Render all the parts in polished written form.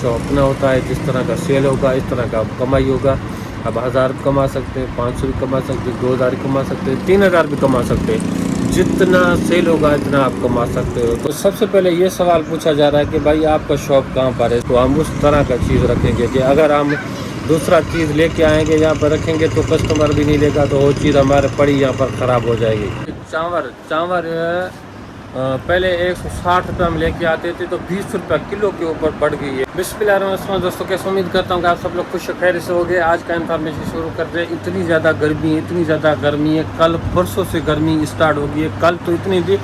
जो अपना होता है, जिस तरह का सेल होगा इस तरह का कमाई होगा। अब 1000 कमा सकते हैं, 500 भी कमा सकते हैं, 2000 कमा सकते हैं, 3000 भी कमा सकते हैं। जितना सेल होगा इतना आप कमा सकते हो। तो सबसे पहले ये सवाल पूछा जा रहा है कि भाई आपका शॉप कहाँ पर है, तो हम उस तरह का चीज़ रखेंगे कि अगर हम दूसरा चीज़ लेके आएंगे यहाँ पर रखेंगे तो कस्टमर भी नहीं लेगा, तो वो चीज़ हमारे पड़ी यहाँ पर ख़राब हो जाएगी। चावल पहले 160 रुपये हम लेके आते थे, तो 20 रुपये किलो के ऊपर बढ़ गई है। बिस्मिल्लाहिर्रहमानिर्रहीम दोस्तों, कैसे उम्मीद करता हूँ कि आप सब लोग खुश खैर से हो गए। आज का इन्फॉर्मेशन शुरू करते हैं। इतनी ज़्यादा गर्मी है, कल परसों से गर्मी स्टार्ट हो गई है। कल तो इतनी थी,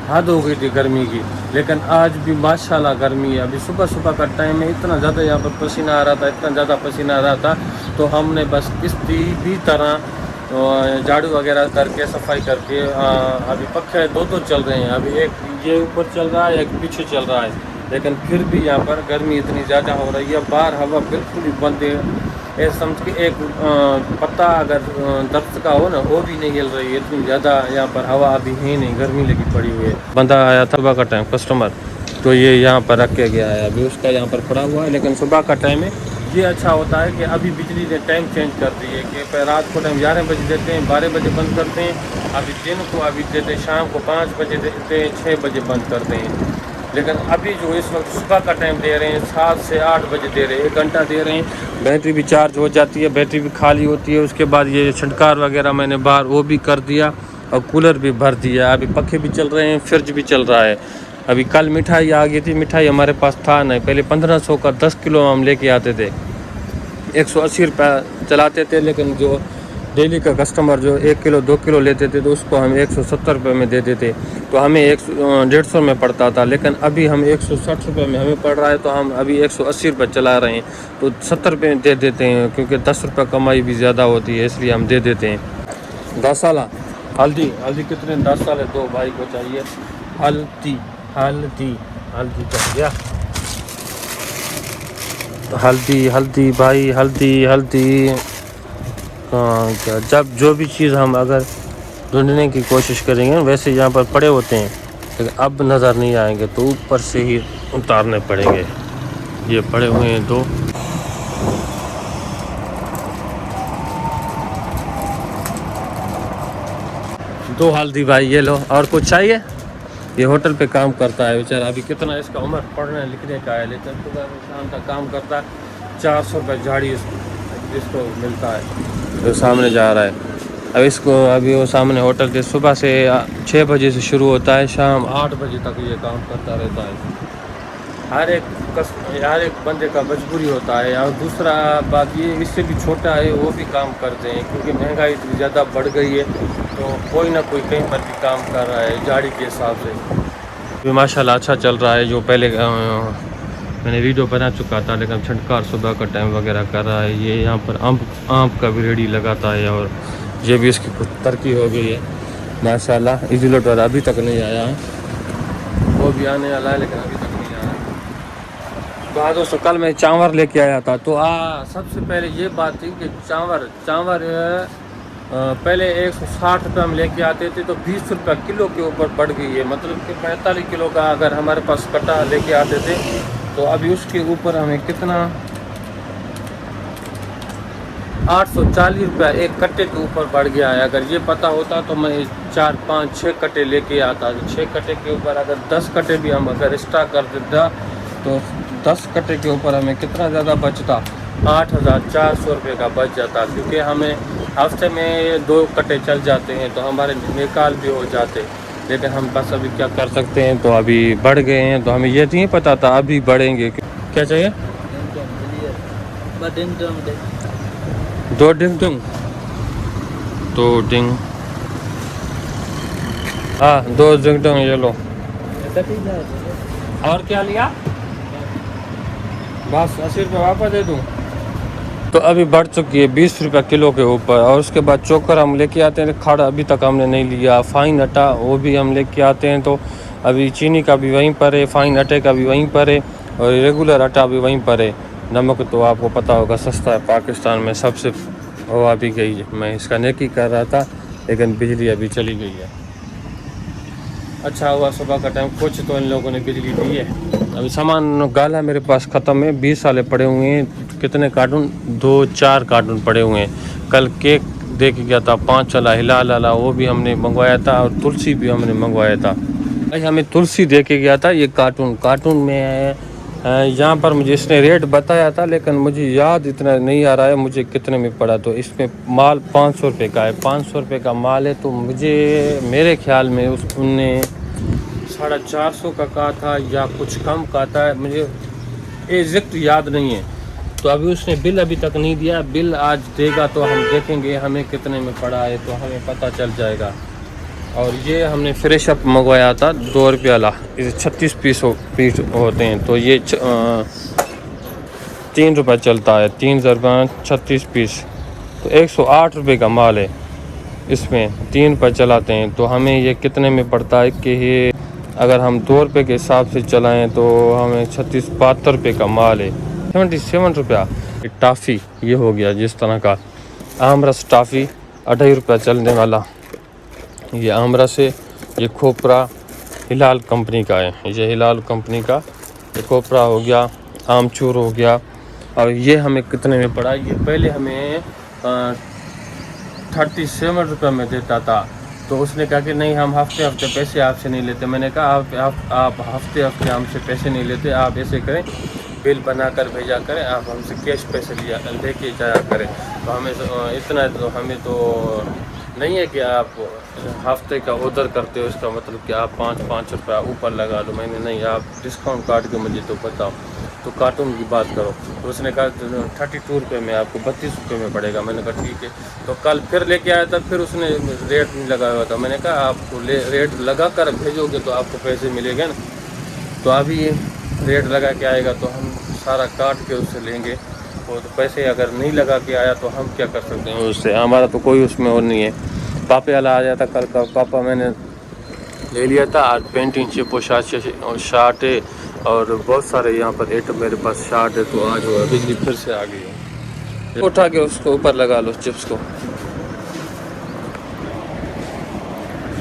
हद हो गई थी गर्मी की, लेकिन आज भी माशाल्लाह गर्मी है। अभी सुबह सुबह का टाइम है, इतना ज़्यादा यहाँ पर पसीना आ रहा था, तो हमने बस किसी भी तरह झाड़ू वगैरह करके सफाई करके अभी पक्के दो चल रहे हैं। अभी एक ये ऊपर चल रहा है, एक पीछे चल रहा है, लेकिन फिर भी यहाँ पर गर्मी इतनी ज़्यादा हो रही है। बाहर हवा बिल्कुल ही बंद है। ये समझ के एक पत्ता अगर दर्द का हो ना, वो भी नहीं हिल रही है, इतनी ज़्यादा यहाँ पर हवा अभी है नहीं, गर्मी लगी पड़ी हुई है। बंदा आया था सुबह का टाइम कस्टमर, तो ये यहाँ पर रख के गया है, अभी उसका यहाँ पर पड़ा हुआ है। लेकिन सुबह का टाइम है, ये अच्छा होता है कि अभी बिजली ने टाइम चेंज कर दी है कि रात को टाइम 11 बजे देते हैं, 12 बजे बंद करते हैं। अभी दिन को अभी देते हैं, शाम को 5 बजे देते हैं, 6 बजे बंद करते हैं। लेकिन अभी जो इस वक्त सुबह का टाइम दे रहे हैं, 7 से 8 बजे दे रहे हैं, 1 घंटा दे रहे हैं। बैटरी भी चार्ज हो जाती है, बैटरी भी खाली होती है। उसके बाद ये छिड़काव वगैरह मैंने बाहर वो भी कर दिया और कूलर भी भर दिया। अभी पंखे भी चल रहे हैं, फ्रिज भी चल रहा है। अभी कल मिठाई आ गई थी, मिठाई हमारे पास था नहीं। पहले 1500 का 10 किलो हम लेके आते थे, 180 रुपये चलाते थे। लेकिन जो डेली का कस्टमर जो 1 किलो 2 किलो लेते थे, तो उसको हम 170 रुपये में दे देते, तो हमें 150 में पड़ता था। लेकिन अभी हम 160 रुपये में हमें पड़ रहा है, तो हम अभी 180 रुपये चला रहे हैं, तो 70 रुपये दे देते हैं, क्योंकि 10 रुपये कमाई भी ज़्यादा होती है, इसलिए हम दे देते हैं। 10 साला हल्दी कितने 10 साल है, 2 भाई को चाहिए हल्दी चाहिए। हल्दी भाई, हल्दी क्या, जब जो भी चीज़ हम अगर ढूंढने की कोशिश करेंगे, वैसे यहाँ पर पड़े होते हैं, लेकिन अब नज़र नहीं आएंगे, तो ऊपर से ही उतारने पड़ेंगे। ये पड़े हुए हैं 2 हल्दी भाई, ये लो। और कुछ चाहिए? ये होटल पे काम करता है बेचारा, अभी कितना इसका उम्र पढ़ने लिखने का है, लेकिन सुबह शाम तक काम करता है। 400 रुपये झाड़ी इसको मिलता है, जो सामने जा रहा है। अब इसको अभी वो सामने होटल के सुबह से 6 बजे से शुरू होता है, शाम 8 बजे तक ये काम करता रहता है। हर एक बंदे का मजबूरी होता है। और दूसरा बात ये, इससे भी छोटा है वो भी काम करते हैं, क्योंकि महंगाई इतनी ज़्यादा बढ़ गई है, तो कोई ना कोई कहीं पर भी काम कर रहा है झाड़ी के हिसाब से। भी माशाल्लाह अच्छा चल रहा है। जो पहले मैंने वीडियो बना चुका था, लेकिन छिड़काव सुबह का टाइम वगैरह कर रहा है। ये यहाँ पर आम का भी रेडी लगाता है, और ये भी इसकी कुछ तरक्की हो गई है माशाल्लाह। इजलेट वाला अभी तक नहीं आया है, वो भी आने वाला है, लेकिन अभी तक नहीं आया है। तो हाँ दोस्तों, कल मैं चावल लेके आया था, तो सबसे पहले ये बात थी कि चावल पहले 160 रुपये हम लेके आते थे, तो 20 रुपये किलो के ऊपर बढ़ गई है। मतलब कि 45 किलो का अगर हमारे पास कट्टा लेके आते थे, तो अभी उसके ऊपर हमें कितना 840 रुपये एक कट्टे के ऊपर बढ़ गया है। अगर ये पता होता तो मैं 4 5 6 कट्टे लेके आता। 6 कट्टे के ऊपर अगर 10 कट्टे भी हम अगर एक्स्ट्रा कर देता, तो 10 कट्टे के ऊपर हमें कितना ज़्यादा बचता, 8400 रुपये का बच जाता। क्योंकि हमें हफ्ते में 2 कट्टे चल जाते हैं, तो हमारे निकाल भी हो जाते। लेकिन हम बस अभी क्या कर सकते हैं, तो अभी बढ़ गए हैं, तो हमें ये नहीं पता था अभी बढ़ेंगे। क्या चाहिए? 2 डिंग हाँ, 2 डिंग ये लो। और क्या लिया? बस 80 रुपये वापस दे दूँ। तो अभी बढ़ चुकी है 20 रुपये किलो के ऊपर। और उसके बाद चोकर हम लेके आते हैं, खाड़ा अभी तक हमने नहीं लिया। फाइन आटा वो भी हम लेके आते हैं, तो अभी चीनी का भी वहीं पर है, फाइन आटे का भी वहीं पर है, और रेगुलर आटा भी वहीं पर है। नमक तो आपको पता होगा सस्ता है पाकिस्तान में सबसे, वो अभी गई है। मैं इसका नेकी कर रहा था, लेकिन बिजली अभी चली गई है। अच्छा हुआ सुबह का टाइम, कुछ तो इन लोगों ने बिजली दी है। अभी सामान गाला मेरे पास ख़त्म है, 20 वाले पड़े हुए हैं। कितने कार्टून, 2-4 कार्टून पड़े हुए हैं। कल केक दे के गया था 5 वाला हिलाल वाला, वो भी हमने मंगवाया था, और तुलसी भी हमने मंगवाया था। भाई हमें तुलसी दे के गया था, ये कार्टून में यहाँ पर मुझे इसने रेट बताया था, लेकिन मुझे याद इतना नहीं आ रहा है मुझे कितने में पड़ा। तो इसमें माल 500 रुपये का है, 500 रुपये का माल है। तो मुझे मेरे ख्याल में उनने 450 का कहा था या कुछ कम कहा था, मुझे एग्जैक्ट याद नहीं है। तो अभी उसने बिल अभी तक नहीं दिया, बिल आज देगा तो हम देखेंगे हमें कितने में पड़ा है, तो हमें पता चल जाएगा। और ये हमने फ्रेश अप मंगवाया था 2 रुपये वाला, इसे 36 पीस होते हैं। तो ये 3 रुपये चलता है, 3 रुपये 36 पीस, तो 108 रुपये का माल है। इसमें 3 रुपये चलाते हैं, तो हमें ये कितने में पड़ता है कि ये अगर हम 2 रुपये के हिसाब से चलाएं तो हमें 72 रुपये का माल है, 77 रुपया। टाफ़ी ये हो गया जिस तरह का आमरस टाफ़ी 2.5 रुपया चलने वाला, ये आमरस है। ये खोपरा हिलाल कंपनी का है, ये हिलाल कंपनी का ये खोपरा हो गया, आमचूर हो गया। और ये हमें कितने में पड़ा, ये पहले हमें 37 रुपये में देता था। तो उसने कहा कि नहीं हम हफ्ते हफ्ते पैसे आपसे नहीं लेते। मैंने कहा आप हफ्ते हफ्ते हमसे पैसे नहीं लेते, आप ऐसे करें बिल बना कर भेजा करें, आप हमसे कैश पैसे लेके जाया करें। तो हमें इतना तो हमें तो नहीं है कि आप हफ्ते का ऑर्डर करते हो, इसका मतलब कि आप 5-5 रुपया ऊपर लगा लो। मैंने नहीं, आप डिस्काउंट काट के मुझे तो बताओ, तो कार्टून की बात करो। तो उसने कहा 32 रुपये में आपको 32 रुपये में पड़ेगा। मैंने कहा ठीक है। तो कल फिर लेके आया था, फिर उसने रेट नहीं लगाया हुआ था। मैंने कहा आपको रेट लगा कर भेजोगे तो आपको पैसे मिलेंगे ना। तो अभी रेट लगा के आएगा तो हम सारा काट के उससे लेंगे, और तो पैसे अगर नहीं लगा के आया तो हम क्या कर सकते हैं उससे, हमारा तो कोई उसमें और नहीं है। पापे वाला आ जाता कल का, पापा मैंने ले लिया था। आज पेंटिंग से पोशाक और शार्ट है, और बहुत सारे यहाँ पर आइटम मेरे पास शार्ट है। तो आज वो बिजली फिर से आ गई है, उठा के उसको ऊपर लगा लो चिप्स को।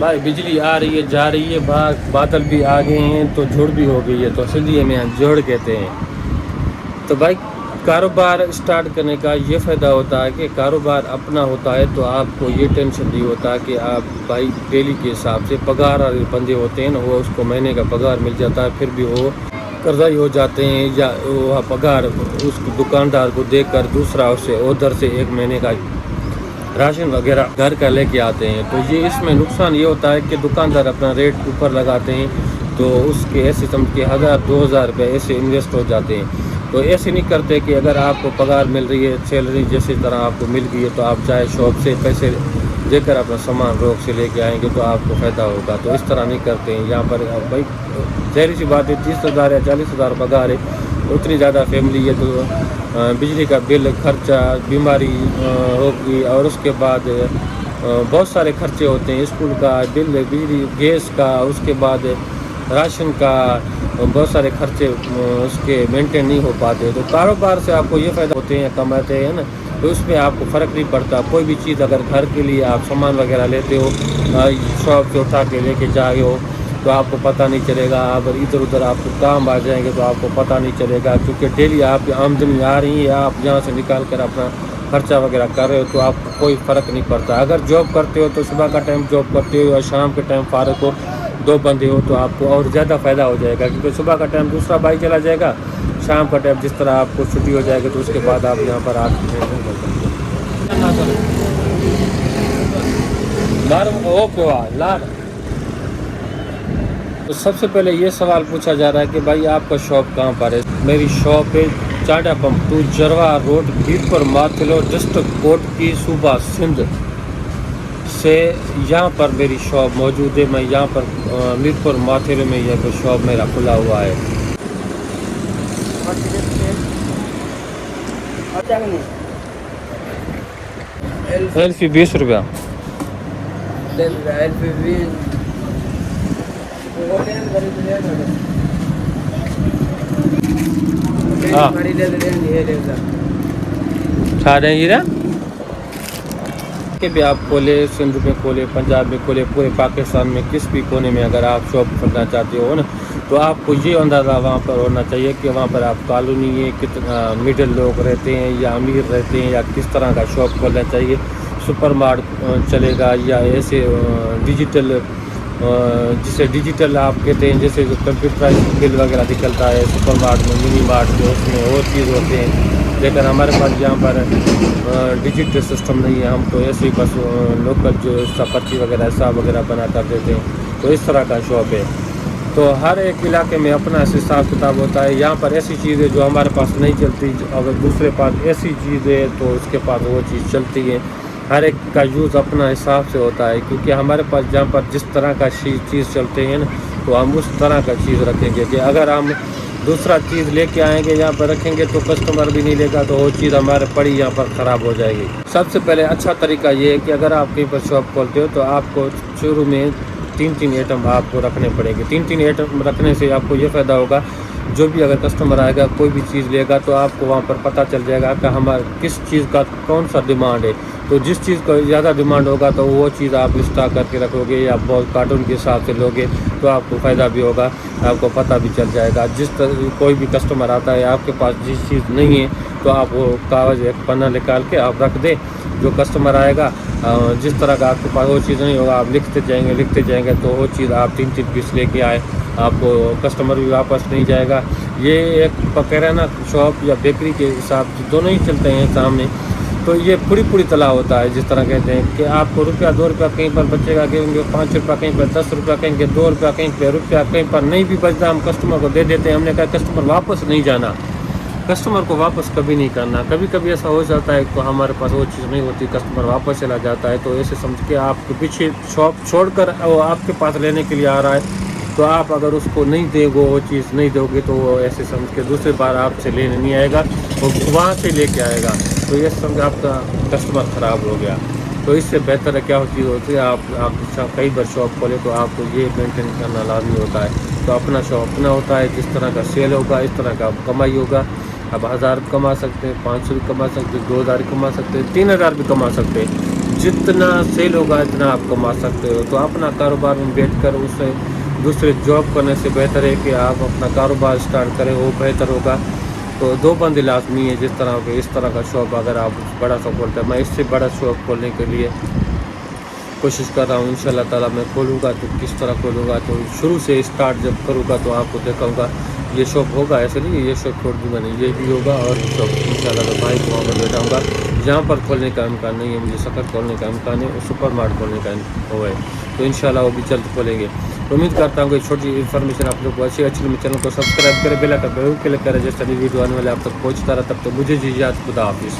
भाई बिजली आ रही है जा रही है, बादल भी आ गए हैं, तो झुड़ भी हो गई है, तो इसलिए मैं जोड़ कहते हैं। तो भाई कारोबार स्टार्ट करने का ये फ़ायदा होता है कि कारोबार अपना होता है, तो आपको ये टेंशन नहीं होता कि आप भाई डेली के हिसाब से पगार वाले बंदे होते हैं ना, वो उसको महीने का पगार मिल जाता है, फिर भी वो कर्जाई हो जाते हैं, या वो पगार उस दुकानदार को देकर दूसरा उससे उधर से 1 महीने का राशन वगैरह घर का लेके आते हैं। तो ये इसमें नुकसान ये होता है कि दुकानदार अपना रेट ऊपर लगाते हैं, तो उसके ऐसे समझ के 1000-2000 रुपये ऐसे इन्वेस्ट हो जाते हैं। तो ऐसे नहीं करते कि अगर आपको पगार मिल रही है, सैलरी जैसी तरह आपको मिल गई है, तो आप चाहे शॉप से पैसे देकर अपना सामान रोक से लेके आएंगे तो आपको फ़ायदा होगा। तो इस तरह नहीं करते हैं यहाँ पर। भाई ज़ाहिर सी बात है, 30,000 या 40,000 पगार है, उतनी ज़्यादा फैमिली है, तो बिजली का बिल खर्चा, बीमारी होगी, और उसके बाद बहुत सारे खर्चे होते हैं, स्कूल का बिल, बिजली गैस का, उसके बाद राशन का, बहुत सारे खर्चे उसके मेंटेन नहीं हो पाते। तो कारोबार से आपको ये फ़ायदा होते हैं, कमाते हैं ना, तो उसमें आपको फ़र्क नहीं पड़ता। कोई भी चीज़ अगर घर के लिए आप सामान वगैरह लेते हो, शॉप से उठा के लेके जाए हो, तो आपको पता नहीं चलेगा। अगर इधर उधर आपको काम आ जाएंगे तो आपको पता नहीं चलेगा, क्योंकि डेली आपकी आमदनी आ रही है, आप यहाँ से निकाल कर अपना खर्चा वगैरह कर रहे हो, तो आपको कोई फ़र्क नहीं पड़ता। अगर जॉब करते हो तो सुबह का टाइम जॉब करते हो और शाम के टाइम फारग हो, 2 बंदे हो, तो आपको और ज़्यादा फ़ायदा हो जाएगा, क्योंकि सुबह का टाइम दूसरा भाई चला जाएगा, शाम का टाइम जिस तरह आपको छुट्टी हो जाएगी, तो उसके बाद आप यहाँ पर आके तो सबसे पहले ये सवाल पूछा जा रहा है कि भाई आपका शॉप कहाँ पर है। मेरी शॉप है चाटा पंप 2 जरवा रोड, मीरपुर माथिलो, डिस्ट्रिक्ट कोटकी, सूबा सिंध से यहाँ पर मेरी शॉप मौजूद है। मैं यहाँ पर मीरपुर माथिलो में यह शॉप मेरा खुला हुआ है। एल्फी 20 रुपया। हाँ खा रहे हैं के भी आप खोले, सिंध में खोले, पंजाब में खोले, पूरे पाकिस्तान में किस भी कोने में अगर आप शॉप खोलना चाहते हो ना, तो आपको ये अंदाज़ा वहाँ पर होना चाहिए कि वहाँ पर आप कॉलोनी है, कितना मिडिल लोग रहते हैं या अमीर रहते हैं, या किस तरह का शॉप खोलना चाहिए। सुपर मार्ट चलेगा या ऐसे डिजिटल, जिसे डिजिटल आप कहते हैं, जैसे जो कंप्यूटराइज बिल वगैरह निकलता है सुपर मार्ट में, मिनी मार्ट में, उसमें और चीज़ होते हैं। लेकिन हमारे पास यहाँ पर डिजिटल सिस्टम नहीं है, हम तो ऐसे ही बस लोकल जो इसका पर्ची वगैरह हिसाब वगैरह बना कर देते हैं। तो इस तरह का शॉप है। तो हर एक इलाके में अपना हिसाब किताब होता है। यहाँ पर ऐसी चीज़ें जो हमारे पास नहीं चलती, अगर दूसरे पास ऐसी चीज़ें तो उसके पास वो चीज़ चलती है। हर एक का यूज़ अपना हिसाब से होता है, क्योंकि हमारे पास जहाँ पर जिस तरह का चीज़ चलते हैं ना, तो हम उस तरह का चीज़ रखेंगे। कि अगर हम दूसरा चीज़ लेके आएंगे यहाँ पर रखेंगे तो कस्टमर भी नहीं लेगा, तो वो चीज़ हमारे पड़ी यहाँ पर ख़राब हो जाएगी। सबसे पहले अच्छा तरीका ये है कि अगर आप कहीं पर शॉप खोलते हो तो आपको शुरू में 3-3 आइटम आपको रखने पड़ेंगे। 3-3 आइटम रखने से आपको ये फ़ायदा होगा, जो भी अगर कस्टमर आएगा कोई भी चीज़ लेगा तो आपको वहाँ पर पता चल जाएगा कि हमारे किस चीज़ का कौन सा डिमांड है। तो जिस चीज़ का ज़्यादा डिमांड होगा तो वो चीज़ आप स्टॉक करके रखोगे या बहुत कार्टून के हिसाब से लोगे तो आपको फ़ायदा भी होगा, आपको पता भी चल जाएगा। कोई भी कस्टमर आता है आपके पास जिस चीज़ नहीं है, तो आप वो कागज़ एक पन्ना निकाल के आप रख दें। जो कस्टमर आएगा जिस तरह का आपके पास वो चीज़ नहीं होगा, आप लिखते जाएंगे तो वो चीज़ आप 3-3 पीस लेके आए, आपको कस्टमर भी वापस नहीं जाएगा। ये एक किराना शॉप या बेकरी के हिसाब से दोनों ही चलते हैं सामने। तो ये पूरी तला होता है, जिस तरह कहते हैं कि आपको ₹1-2 कहीं पर बचेगा, कहेंगे ₹5 कहीं पर, ₹10 कहेंगे, ₹2 कहीं पर, रुपया कहीं पर नहीं भी बचता हम कस्टमर को दे देते हैं। हमने कहा कस्टमर वापस नहीं जाना, कस्टमर को वापस कभी नहीं करना। कभी कभी ऐसा हो जाता है तो हमारे पास वो चीज़ नहीं होती, कस्टमर वापस चला जाता है। तो ऐसे समझ के आपके पीछे शॉप छोड़कर वो आपके पास लेने के लिए आ रहा है, तो आप अगर उसको नहीं देगो, वो चीज़ नहीं दोगे, तो वो ऐसे समझ के दूसरी बार आपसे लेने नहीं आएगा, वो वहाँ से लेके आएगा। तो ये समझ आपका कस्टमर ख़राब हो गया। तो इससे बेहतर है क्या चीज़ होती है, आप कई बार शॉप खोले तो आपको ये मेंटेन करना लाजमी होता है। तो अपना शॉप अपना होता है, जिस तरह का सेल होगा इस तरह का कमाई होगा। अब 1000 कमा सकते हैं, 500 भी कमा सकते हैं, 2000 कमा सकते हैं, 3000 भी कमा सकते हैं। जितना सेल होगा इतना आप कमा सकते हो। तो अपना कारोबार में बैठ कर उससे दूसरे जॉब करने से बेहतर है कि आप अपना कारोबार स्टार्ट करें, वो बेहतर होगा। तो 2 बंदे लाजमी है जिस तरह के, इस तरह का शॉप अगर आप बड़ा सा खोलते हैं। मैं इससे बड़ा शॉप खोलने के लिए कोशिश कर रहा हूँ, इंशाल्लाह ताला मैं खोलूँगा। तो किस तरह खोलूँगा, तो शुरू से स्टार्ट जब करूँगा तो आपको दिखाऊँगा। ये शॉप होगा, ऐसे नहीं ये शॉप छोड़ दूँगा नहीं, ये भी होगा। और शॉप इंशाल्लाह तो भाई को वहाँ पर बैठाऊँगा। जहाँ पर खोलने का इम्कान नहीं है, मुझे सखत खोलने का इम्कान है, सुपर मार्ट खोलने का वो है, तो इंशाल्लाह वो भी जल्द खोलेंगे। तो उम्मीद करता हूँ कि छोटी इन्फॉर्मेशन आप लोग को अच्छी मेरे चैनल को सब्सक्राइब करें, बेल आइकन पर क्लिक करें, जैसे भी वीडियो आने वाले आप तक पहुँचता रहा। तब तो मुझे जी इजाज़त, खुदा हाफिज़।